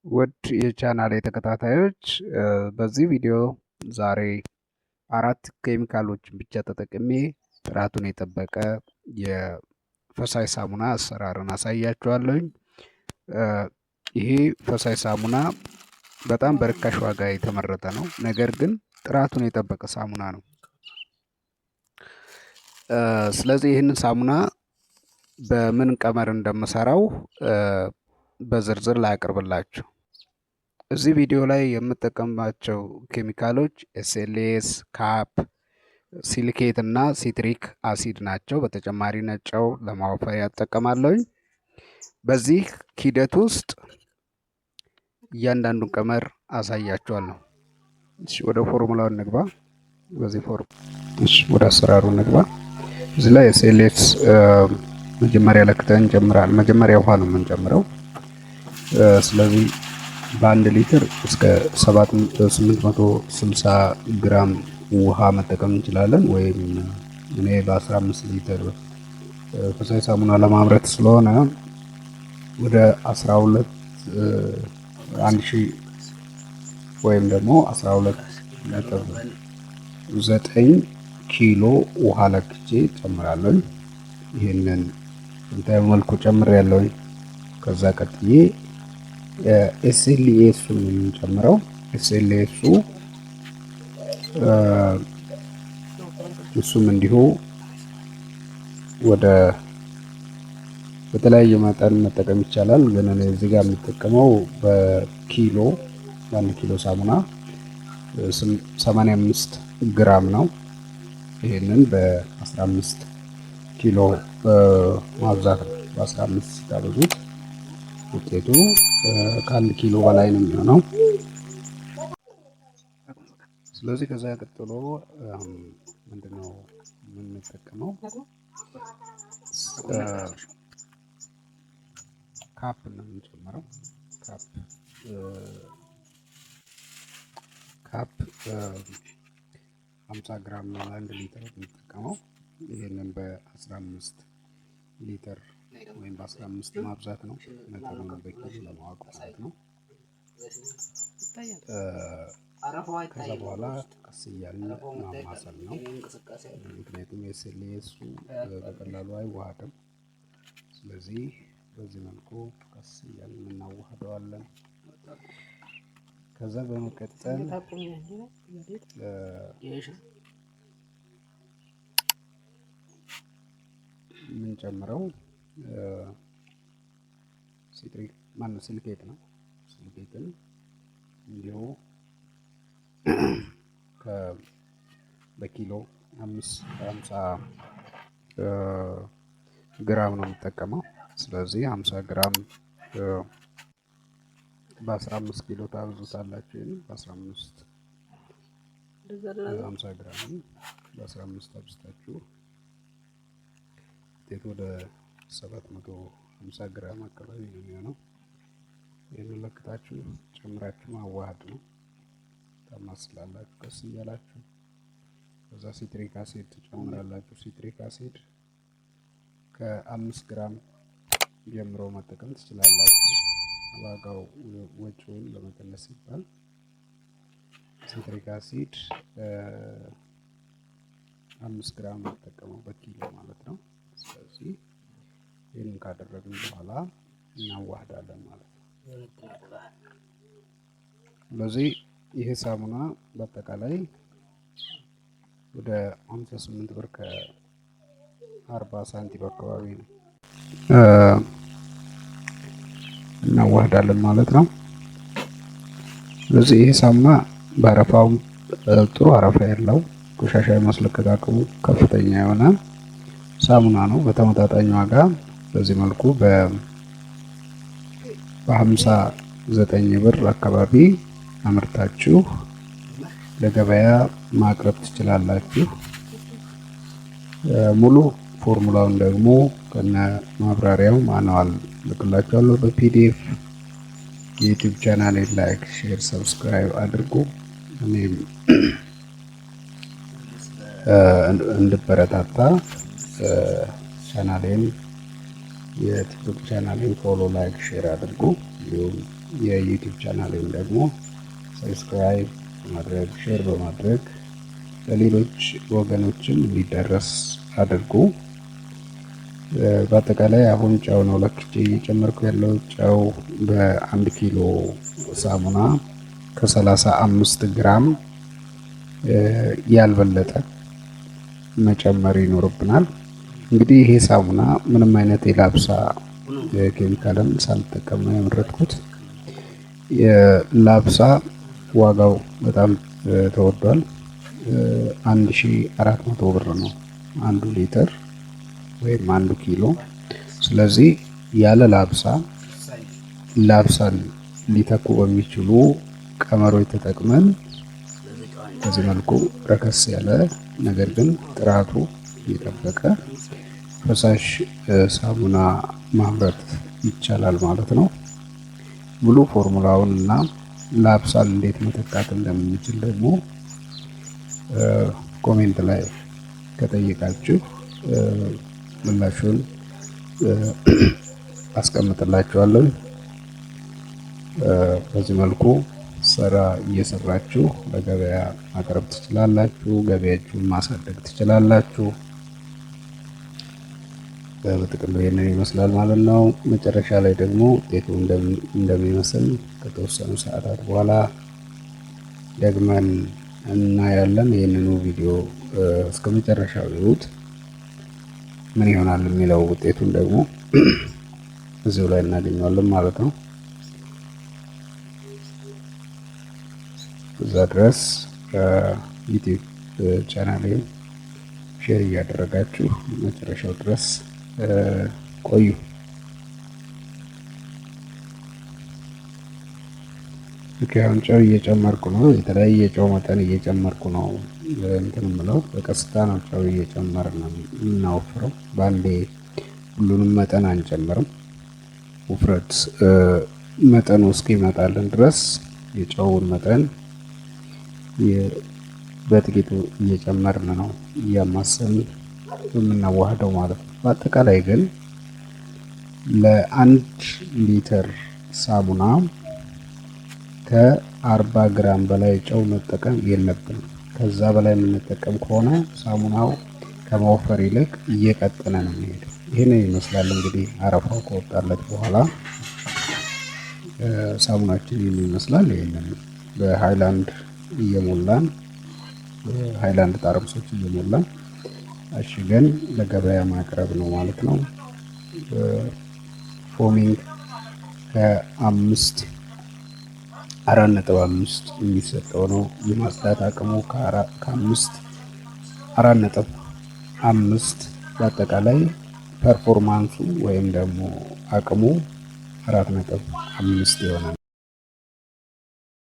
ውድ የቻናሌ ተከታታዮች በዚህ ቪዲዮ ዛሬ 4 ኬሚካሎችን ብቻ ተጠቅሜ ጥራቱን የጠበቀ የፈሳሽ ሳሙና አሰራርን አሳያችኋለሁኝ። ይሄ ፈሳሽ ሳሙና በጣም በርካሽ ዋጋ የተመረጠ ነው፣ ነገር ግን ጥራቱን የጠበቀ ሳሙና ነው። ስለዚህ ይህንን ሳሙና በምን ቀመር እንደምሰራው በዝርዝር ላቅርብላችሁ። እዚህ ቪዲዮ ላይ የምጠቀምባቸው ኬሚካሎች ኤስኤልኤስ፣ ካፕ፣ ሲሊኬት እና ሲትሪክ አሲድ ናቸው። በተጨማሪ ነጭ ጨው ለማወፈሪያ እጠቀማለሁኝ። በዚህ ሂደት ውስጥ እያንዳንዱን ቀመር አሳያችኋለሁ። እሺ፣ ወደ ፎርሙላው እንግባ። ወደ አሰራሩ እንግባ። እዚህ ላይ ኤስኤልኤስ መጀመሪያ ለክተን እንጨምራለን። መጀመሪያ ውሃ ነው የምንጨምረው። ስለዚህ በ1 ሊትር እስከ 860 ግራም ውሃ መጠቀም እንችላለን። ወይም እኔ በ15 ሊትር ፈሳሽ ሳሙና ለማምረት ስለሆነ ወደ 12,000 ወይም ደግሞ 12.9 ኪሎ ውሃ ለክቼ ጨምራለሁ። ይሄንን እንታዩ መልኩ ጨምሬያለሁ። ከዛ ቀጥዬ ኤስኤልኤስ ነው የምንጨምረው። ኤስኤልኤስ እሱም እንዲሁ ወደ በተለያየ መጠን መጠቀም ይቻላል፣ ግን እኔ እዚህ ጋር የምጠቀመው በኪሎ 1 ኪሎ ሳሙና 85 ግራም ነው። ይሄንን በ15 ኪሎ ማብዛት ነው። በ15 ሲታበዙት ውጤቱ ከ1 ኪሎ በላይ ነው የሚሆነው። ስለዚህ ከዛ ቀጥሎ ምንድነው የምንጠቀመው? ካፕ ነው የምንጨምረው። ካፕ 50 ግራም ነው ለ1 ሊትር የምንጠቀመው። ይሄንን በ15 ሊትር ወይም በ15 ማብዛት ነው። መጠኑን በኪሎ ለማወቅ ማለት ነው። ከዛ በኋላ ቀስ እያልን ማማሰል ነው። ምክንያቱም ኤስኤልኤስ በቀላሉ አይዋሃድም። ስለዚህ በዚህ መልኩ ቀስ እያልን እናዋህደዋለን። ከዛ በመቀጠል የምንጨምረው ሲሊኬት ነው። ሲሊኬትን እንዲሁ በኪሎ 50 ግራም ነው የምጠቀመው። ስለዚህ 50 ግራም በ15 ኪሎ ታብዙታላችሁ። በ15 50 ግራም በ15 አብዝታችሁ ውጤቱ ወደ 750 ግራም አካባቢ ነው የሚሆነው። ይህንን ለክታችሁ ጨምራችሁ ማዋሃድ ነው። ታማስላላችሁ ቀስ እያላችሁ። ከዛ ሲትሪክ አሲድ ትጨምራላችሁ። ሲትሪክ አሲድ ከ5 ግራም ጀምሮ መጠቀም ትችላላችሁ። ዋጋው ወጪውን ለመቀነስ ሲባል ሲትሪክ አሲድ 5 ግራም መጠቀመው በኪሎ ማለት ነው። ስለዚህ ይህንን ካደረግን በኋላ እናዋህዳለን ማለት ነው። ስለዚህ ይሄ ሳሙና በአጠቃላይ ወደ 58 ብር ከ40 ሳንቲም አካባቢ ነው። እናዋህዳለን ማለት ነው። ስለዚህ ይሄ ሳሙና በአረፋውም ጥሩ አረፋ ያለው ቆሻሻ የማስለቀቅ አቅሙ ከፍተኛ የሆነ ሳሙና ነው። በተመጣጣኝ ዋጋ በዚህ መልኩ በ59 ብር አካባቢ አምርታችሁ ለገበያ ማቅረብ ትችላላችሁ። ሙሉ ፎርሙላውን ደግሞ ከነ ማብራሪያው ማንዋል ልክላችኋለሁ በፒዲኤፍ። የዩቲዩብ ቻናሌን ላይክ፣ ሼር፣ ሰብስክራይብ አድርጉ። እኔም እንድበረታታ ቻናሌን የቲክቶክ ቻናሌን ፎሎ፣ ላይክ፣ ሼር አድርጉ። እንዲሁም የዩቲዩብ ቻናሌን ደግሞ ሰብስክራይብ በማድረግ ሼር በማድረግ ለሌሎች ወገኖችም እንዲደረስ አድርጉ። በአጠቃላይ አሁን ጨው ነው ለክቼ እየጨመርኩ ያለው። ጨው በ1 ኪሎ ሳሙና ከ35 ግራም ያልበለጠ መጨመር ይኖርብናል። እንግዲህ ይሄ ሳሙና ምንም አይነት የላብሳ ኬሚካልን ሳልጠቀም ነው ያመረትኩት። የላብሳ ዋጋው በጣም ተወዷል። 1400 ብር ነው 1 ሊትር ወይም 1 ኪሎ። ስለዚህ ያለ ላብሳን ሊተኩ በሚችሉ ቀመሮች ተጠቅመን በዚህ መልኩ ረከስ ያለ ነገር ግን ጥራቱ የጠበቀ ፈሳሽ ሳሙና ማምረት ይቻላል ማለት ነው። ሙሉ ፎርሙላውን እና ላብሳን እንዴት መተካት እንደምንችል ደግሞ ኮሜንት ላይ ከጠየቃችሁ ምላሹን አስቀምጥላችኋለሁ። በዚህ መልኩ ስራ እየሰራችሁ ለገበያ ማቅረብ ትችላላችሁ። ገበያችሁን ማሳደግ ትችላላችሁ። በጥቅሉ ይሄንን ይመስላል ማለት ነው። መጨረሻ ላይ ደግሞ ውጤቱ እንደሚመስል ከተወሰኑ ሰዓታት በኋላ ደግመን እናያለን። ይህንኑ ቪዲዮ እስከ መጨረሻው ይዩት። ምን ይሆናል የሚለው ውጤቱን ደግሞ እዚሁ ላይ እናገኘዋለን ማለት ነው። እዛ ድረስ ዩቲዩብ ቻናሌን ሼር እያደረጋችሁ መጨረሻው ድረስ ቆዩ። አሁን ጨው እየጨመርኩ ነው። የተለያየ የጨው መጠን እየጨመርኩ ነው። እንትን የምለው በቀስታ ነው። ጨው እየጨመርን ነው የምናወፍረው። በአንዴ ሁሉንም መጠን አንጨምርም። ውፍረት መጠኑ እስኪመጣልን ድረስ የጨውን መጠን በጥቂቱ እየጨመርን ነው እያማሰልን የምናዋህደው ማለት ነው። በአጠቃላይ ግን ለ1 ሊትር ሳሙና ከ40 ግራም በላይ ጨው መጠቀም የለብንም። ከዛ በላይ የምንጠቀም ከሆነ ሳሙናው ከመወፈር ይልቅ እየቀጠነ ነው የሚሄደው። ይሄንን ይመስላል እንግዲህ አረፋው ከወጣለት በኋላ ሳሙናችን ይመስላል። ይሄንን በሃይላንድ እየሞላን ሃይላንድ ጠርሙሶች እየሞላን አሽገን ለገበያ ማቅረብ ነው ማለት ነው። ፎሚንግ ከ4.5 የሚሰጠው ነው። የማጽዳት አቅሙ ከ4.5 በአጠቃላይ ፐርፎርማንሱ ወይም ደግሞ አቅሙ 4.5 ይሆናል።